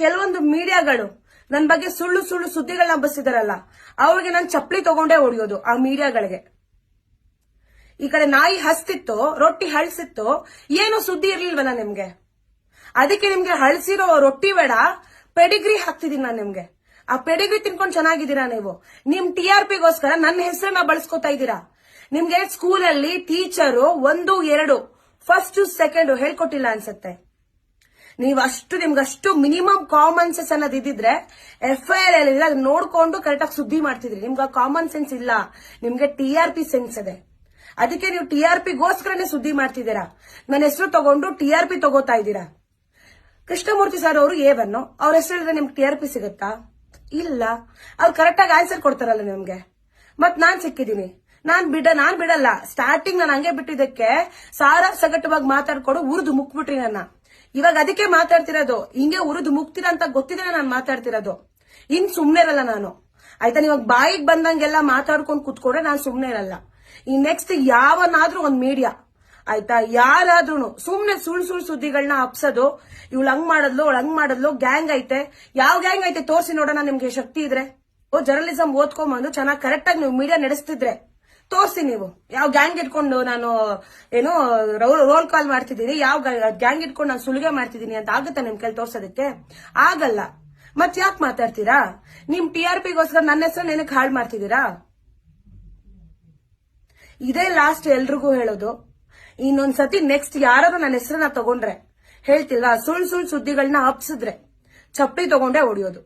ಕೆಲವೊಂದು ಮೀಡಿಯಾಗಳು ನನ್ನ ಬಗ್ಗೆ ಸುಳ್ಳು ಸುಳ್ಳು ಸುದ್ದಿಗಳನ್ನ ಹಬ್ಬಿಸಿದಾರಲ್ಲ, ಅವ್ರಿಗೆ ನಾನು ಚಪ್ಪಲಿ ತಗೊಂಡೇ ಹೊಡಿಯೋದು ಆ ಮೀಡಿಯಾಗಳಿಗೆ. ಈ ಕಡೆ ನಾಯಿ ಹಸ್ತಿತ್ತು, ರೊಟ್ಟಿ ಹಳ್ಸಿತ್ತು, ಏನು ಸುದ್ದಿ ಇರ್ಲಿಲ್ವಲ್ಲ ನಿಮ್ಗೆ? ಅದಕ್ಕೆ ನಿಮ್ಗೆ ಹಳ್ಸಿರೋ ರೊಟ್ಟಿ ಬೇಡ, ಪೆಡಿಗ್ರಿ ಹಾಕ್ತಿದೀನಿ ನಾನು ನಿಮ್ಗೆ. ಆ ಪೆಡಿಗ್ರಿ ತಿನ್ಕೊಂಡು ಚೆನ್ನಾಗಿದ್ದೀರಾ ನೀವು. ನಿಮ್ TRPಗೋಸ್ಕರ ನನ್ನ ಹೆಸರನ್ನ ಬಳಸ್ಕೊತಾ ಇದ್ದೀರಾ. ನಿಮ್ಗೆ ಸ್ಕೂಲಲ್ಲಿ ಟೀಚರು 1, 2 ಫಸ್ಟ್ ಸೆಕೆಂಡ್ ಹೇಳ್ಕೊಟ್ಟಿಲ್ಲ ಅನ್ಸತ್ತೆ. ನಿಮ್ಗಷ್ಟು ಮಿನಿಮಮ್ ಕಾಮನ್ ಸೆನ್ಸ್ ಅನ್ನೋದು ಇದ್ದಿದ್ರೆ FIR ಎಲ್ಲ ನೋಡ್ಕೊಂಡು ಕರೆಕ್ಟಾಗಿ ಸುದ್ದಿ ಮಾಡ್ತಿದ್ರಿ. ನಿಮ್ಗೆ ಕಾಮನ್ ಸೆನ್ಸ್ ಇಲ್ಲ, ನಿಮ್ಗೆ TRP ಸೆನ್ಸ್ ಇದೆ. ಅದಕ್ಕೆ ನೀವು TRPಗೋಸ್ಕರನೇ ಸುದ್ದಿ ಮಾಡ್ತಿದ್ದೀರಾ. ನನ್ನ ಹೆಸರು ತಗೊಂಡು TRP ತಗೋತಾ ಇದ್ದೀರಾ. ಕೃಷ್ಣಮೂರ್ತಿ ಸರ್ ಅವರು A1, ಅವ್ರ ಹೆಸರು ಹೇಳಿದ್ರೆ ನಿಮ್ಗೆ TRP ಸಿಗುತ್ತಾ? ಇಲ್ಲ. ಅವ್ರು ಕರೆಕ್ಟಾಗಿ ಆನ್ಸರ್ ಕೊಡ್ತಾರಲ್ಲ ನಿಮ್ಗೆ. ಮತ್ ನಾನ್ ಸಿಕ್ಕಿದೀನಿ, ನಾನ್ ಬಿಡಲ್ಲ. ಸ್ಟಾರ್ಟಿಂಗ್ ನಾನು ಹಂಗೆ ಬಿಟ್ಟಿದ್ದಕ್ಕೆ ಸಗಟವಾಗಿ ಮಾತಾಡ್ಕೊಡು ಉರಿದು ಮುಕ್ಬಿಟ್ರಿ ನನ್ನ. ಇವಾಗ ಅದಕ್ಕೆ ಮಾತಾಡ್ತಿರೋದು. ಹಿಂಗೆ ಉರಿದು ಮುಕ್ತಿರ ಅಂತ ಗೊತ್ತಿದ್ರೆ ನಾನು ಮಾತಾಡ್ತಿರೋದು. ಇನ್ ಸುಮ್ನೆ ಇರಲ್ಲ ನಾನು, ಆಯ್ತಾ? ನೀವಾಗ ಬಾಯಿಗೆ ಬಂದಂಗೆಲ್ಲ ಮಾತಾಡ್ಕೊಂಡು ಕುತ್ಕೊಂಡ್ರೆ ನಾನು ಸುಮ್ನೆ ಇರಲ್ಲ. ಈ ನೆಕ್ಸ್ಟ್ ಯಾವನಾದ್ರೂ ಒಂದ್ ಮೀಡಿಯಾ, ಆಯ್ತಾ, ಯಾರಾದ್ರೂ ಸುಮ್ನೆ ಸುಳ್ಳು ಸುದ್ದಿಗಳನ್ನ ಹಬ್ಸೋದು, ಇವಳು ಹಂಗ್ ಮಾಡದ್ಲು, ಗ್ಯಾಂಗ್ ಐತೆ. ಯಾವ ಗ್ಯಾಂಗ್ ಐತೆ ತೋರ್ಸಿ ನೋಡೋಣ ನಿಮ್ಗೆ ಶಕ್ತಿ ಇದ್ರೆ. ಜರ್ನಲಿಸಂ ಓದ್ಕೊಂಡ್ಬಂದು ಚೆನ್ನಾಗಿ ಕರೆಕ್ಟ್ ಆಗಿ ನೀವು ಮೀಡಿಯಾ ನಡೆಸ್ತಿದ್ರೆ ತೋರ್ಸಿ. ನೀವು ಯಾವ ಗ್ಯಾಂಗ್ ಇಟ್ಕೊಂಡು ನಾನು ಏನೋ ರೋಲ್ ಕಾಲ್ ಮಾಡ್ತಿದ್ದೀನಿ, ಯಾವ ಗ್ಯಾಂಗ್ ಇಟ್ಕೊಂಡು ನಾನು ಸುಲಿಗೆ ಮಾಡ್ತಿದ್ದೀನಿ ಅಂತ ಆಗುತ್ತಾ ನಿಮ್ ಕೈಲಿ ತೋರ್ಸೋದಕ್ಕೆ? ಆಗಲ್ಲ. ಮತ್ ಯಾಕೆ ಮಾತಾಡ್ತೀರಾ? ನಿಮ್ TRPಗೋಸ್ಕರ ನನ್ನ ಹೆಸರು ಏನಕ್ಕೆ ಹಾಳು ಮಾಡ್ತಿದ್ದೀರಾ? ಇದೇ ಲಾಸ್ಟ್ ಎಲ್ರಿಗೂ ಹೇಳೋದು. ಇನ್ನೊಂದ್ಸತಿ ನೆಕ್ಸ್ಟ್ ಯಾರಾದ್ರೂ ನನ್ನ ಹೆಸರನ್ನ ತಗೊಂಡ್ರೆ ಹೇಳ್ತಿಲ್ವಾ, ಸುಳ್ಳು ಸುದ್ದಿಗಳನ್ನ ಹಬ್ಸಿದ್ರೆ ಚಪ್ಪಲಿ ತಗೊಂಡೇ ಹೊಡಿಯೋದು.